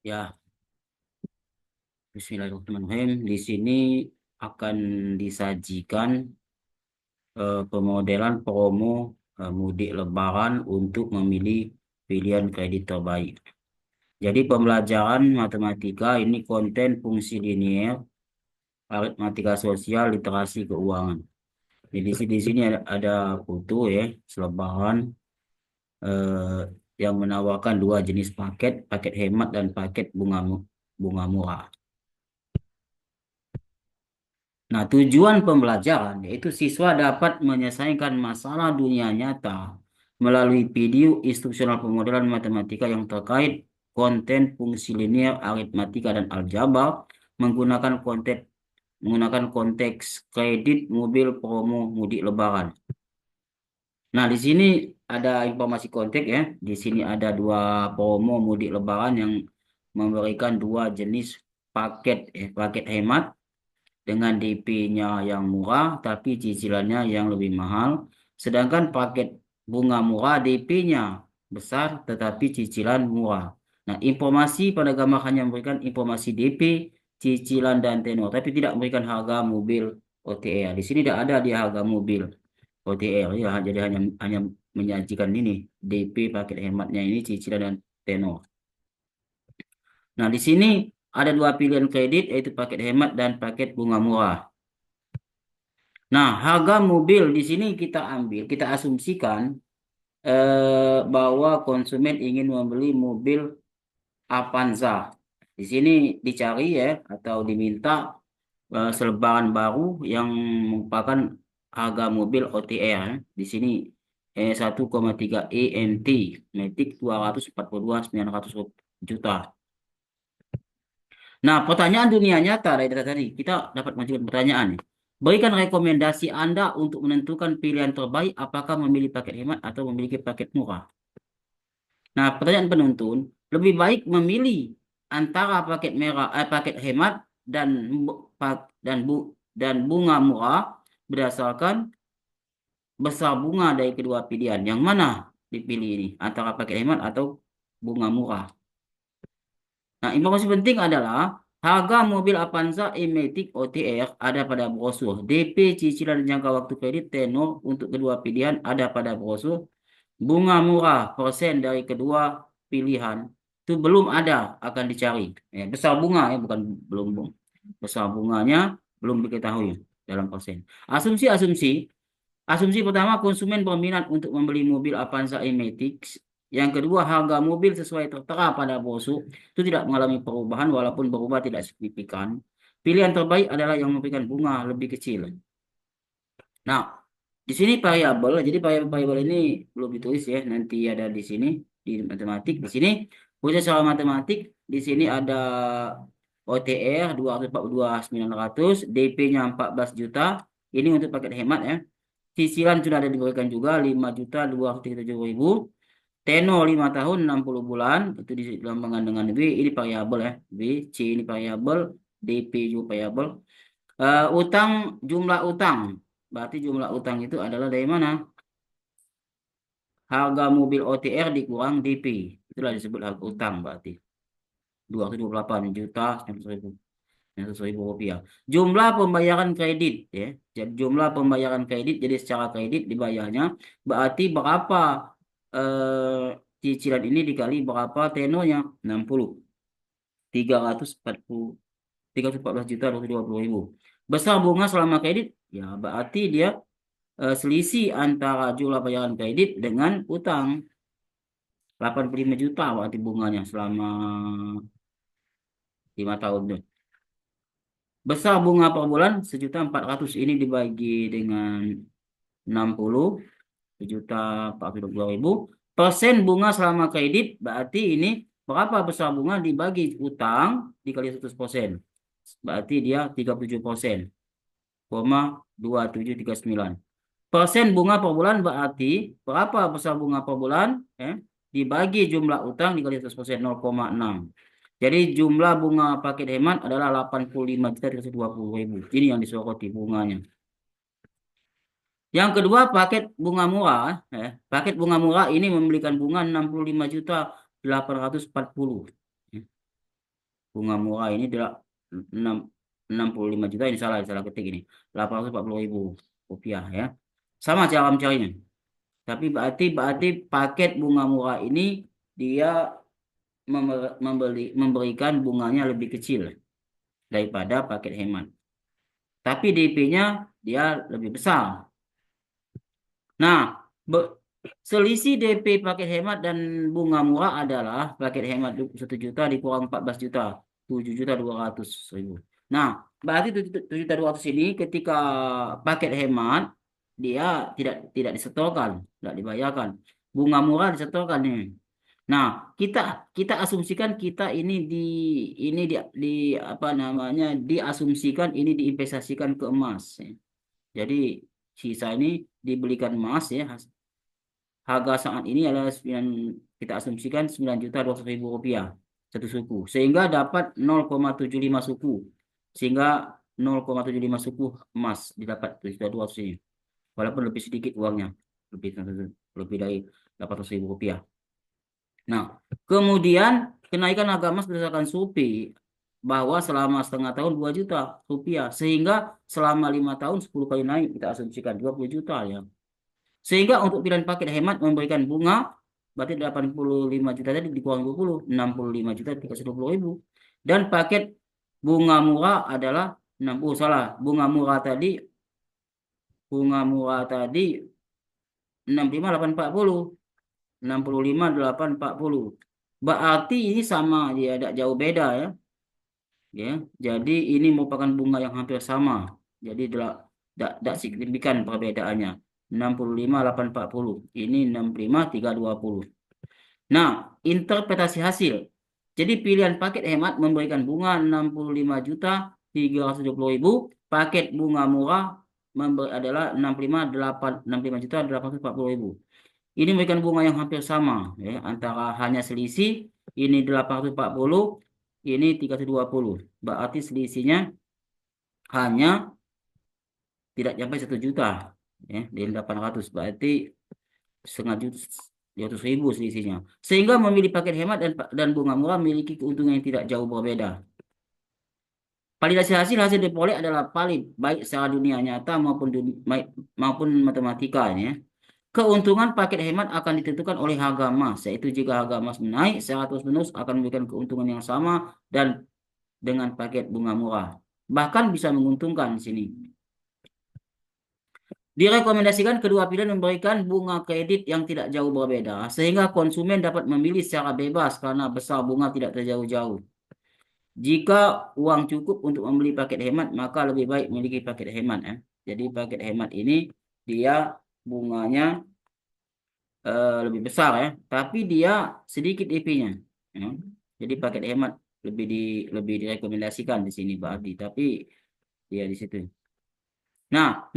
Ya, Bismillahirrahmanirrahim. Di sini akan disajikan pemodelan promo mudik Lebaran untuk memilih pilihan kredit terbaik. Jadi pembelajaran matematika ini konten fungsi linier, aritmatika sosial, literasi keuangan. Jadi di sini ada foto ya, selebaran eh, yang menawarkan dua jenis paket, paket hemat dan paket bunga murah. Nah, tujuan pembelajaran yaitu siswa dapat menyelesaikan masalah dunia nyata melalui video instruksional pemodelan matematika yang terkait konten fungsi linear, aritmatika, dan aljabar menggunakan konteks kredit mobil promo mudik Lebaran. Nah, di sini ada informasi konteks ya. Di sini ada dua promo mudik Lebaran yang memberikan dua jenis paket, paket hemat dengan DP-nya yang murah tapi cicilannya yang lebih mahal. Sedangkan paket bunga murah DP-nya besar tetapi cicilan murah. Nah, informasi pada gambar hanya memberikan informasi DP, cicilan dan tenor, tapi tidak memberikan harga mobil OTR. Di sini tidak ada di harga mobil OTR ya, jadi hanya menyajikan ini DP paket hematnya ini cicilan dan tenor. Nah, di sini ada dua pilihan kredit yaitu paket hemat dan paket bunga murah. Nah, harga mobil di sini kita asumsikan bahwa konsumen ingin membeli mobil Avanza. Di sini dicari ya atau diminta selebaran baru yang merupakan harga mobil OTR. Di sini 1,3 EMT, Matic 242.900 juta. Nah, pertanyaan dunia nyata dari data tadi, kita dapat mengajukan pertanyaan nih. Berikan rekomendasi Anda untuk menentukan pilihan terbaik apakah memilih paket hemat atau memiliki paket murah. Nah, pertanyaan penuntun, lebih baik memilih antara paket hemat dan bu- pak- dan bu, dan bunga murah berdasarkan besar bunga dari kedua pilihan. Yang mana dipilih ini? Antara paket hemat atau bunga murah? Nah, informasi penting adalah harga mobil Avanza e-Matic OTR ada pada brosur. DP cicilan jangka waktu kredit tenor untuk kedua pilihan ada pada brosur. Bunga murah persen dari kedua pilihan itu belum ada, akan dicari. Besar bunga ya, bukan belum bung. Besar bunganya belum diketahui dalam persen. Asumsi-asumsi. Asumsi pertama, konsumen berminat untuk membeli mobil Avanza e-Matic. Yang kedua, harga mobil sesuai tertera pada brosur itu tidak mengalami perubahan walaupun berubah tidak signifikan. Pilihan terbaik adalah yang memberikan bunga lebih kecil. Nah, di sini variabel, jadi variabel ini belum ditulis ya, nanti ada di sini di matematik. Di sini khusus soal matematik, di sini ada OTR 242.900, DP-nya 14 juta. Ini untuk paket hemat ya. Cicilan sudah ada diberikan juga 5.237.000. Tenor 5 tahun 60 bulan itu dilambangkan dengan B, ini variabel ya. B, C ini variabel, DP juga variabel. Utang, jumlah utang. Berarti jumlah utang itu adalah dari mana? Harga mobil OTR dikurang DP. Itulah disebut harga utang berarti. 228 juta 900.000 rupiah. Jumlah pembayaran kredit ya. Jadi jumlah pembayaran kredit jadi secara kredit dibayarnya berarti berapa cicilan ini dikali berapa tenornya 60. 340 314 juta 220.000. Besar bunga selama kredit ya berarti dia selisih antara jumlah bayaran kredit dengan utang 85 juta berarti bunganya selama 5 tahun tuh. Besar bunga per bulan 1.400.000 ini dibagi dengan 60 1.422.000 persen bunga selama kredit berarti ini berapa besar bunga dibagi utang dikali 100%. Berarti dia 37%, 2739. Persen bunga per bulan berarti berapa besar bunga per bulan? Dibagi jumlah utang dikali 100%, 0,6. Jadi jumlah bunga paket hemat adalah 85.320.000. Ini yang disoroti bunganya. Yang kedua paket bunga murah. Paket bunga murah ini memberikan bunga 65.840. bunga murah ini adalah 6, 65 juta, ini salah ketik ini. 840.000 rupiah ya. Sama cara mencarinya. Tapi berarti paket bunga murah ini dia memberikan bunganya lebih kecil daripada paket hemat. Tapi DP-nya dia lebih besar. Nah, selisih DP paket hemat dan bunga murah adalah paket hemat 1 juta dikurang 14 juta, 7.200.000. Nah, berarti 7.200 ini ketika paket hemat dia tidak disetorkan, tidak dibayarkan. Bunga murah disetorkan nih. Nah, kita kita asumsikan kita ini di apa namanya, diasumsikan ini diinvestasikan ke emas, ya. Jadi sisa ini dibelikan emas ya. Harga saat ini adalah kita asumsikan 9.200.000 rupiah satu suku. Sehingga dapat 0,75 suku. Sehingga 0,75 suku emas didapat 7.200 ini. Walaupun lebih sedikit uangnya. Lebih, lebih dari 800.000 rupiah. Nah, kemudian kenaikan harga emas berdasarkan SUPI bahwa selama setengah tahun 2 juta rupiah. Sehingga selama 5 tahun 10 kali naik, kita asumsikan 20 juta ya. Sehingga untuk pilihan paket hemat memberikan bunga, berarti 85 juta tadi dikurang 20, 65 juta dikasih 20.000. Dan paket bunga murah adalah 60, salah. Bunga murah tadi 65.840. 65.840. Berarti ini sama, ya tidak jauh beda ya. Ya, jadi ini merupakan bunga yang hampir sama. Jadi tidak signifikan perbedaannya. 65.840. Ini 65.320. Nah, interpretasi hasil. Jadi pilihan paket hemat memberikan bunga 65.370.000. Paket bunga murah adalah 65.840.000. Ini memberikan bunga yang hampir sama ya, antara hanya selisih ini 840, ini 320. Berarti selisihnya hanya tidak sampai 1 juta ya, di 800. Berarti setengah juta, 200.000 selisihnya. Sehingga memilih paket hemat dan bunga murah memiliki keuntungan yang tidak jauh berbeda. Validasi hasil diperoleh adalah valid baik secara dunia nyata maupun matematika ya. Keuntungan paket hemat akan ditentukan oleh harga emas, yaitu jika harga emas naik secara terus-menerus akan memberikan keuntungan yang sama dan dengan paket bunga murah. Bahkan bisa menguntungkan di sini. Direkomendasikan kedua pilihan memberikan bunga kredit yang tidak jauh berbeda, sehingga konsumen dapat memilih secara bebas karena besar bunga tidak terjauh-jauh. Jika uang cukup untuk membeli paket hemat, maka lebih baik memiliki paket hemat ya. Jadi paket hemat ini dia bunganya lebih besar ya, tapi dia sedikit DP-nya. Ya. Jadi paket hemat lebih direkomendasikan di sini Pak Abdi, tapi dia di situ. Nah,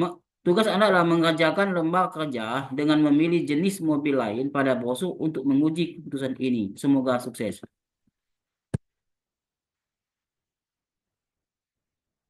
tugas Anda adalah mengerjakan lembar kerja dengan memilih jenis mobil lain pada brosur untuk menguji keputusan ini. Semoga sukses.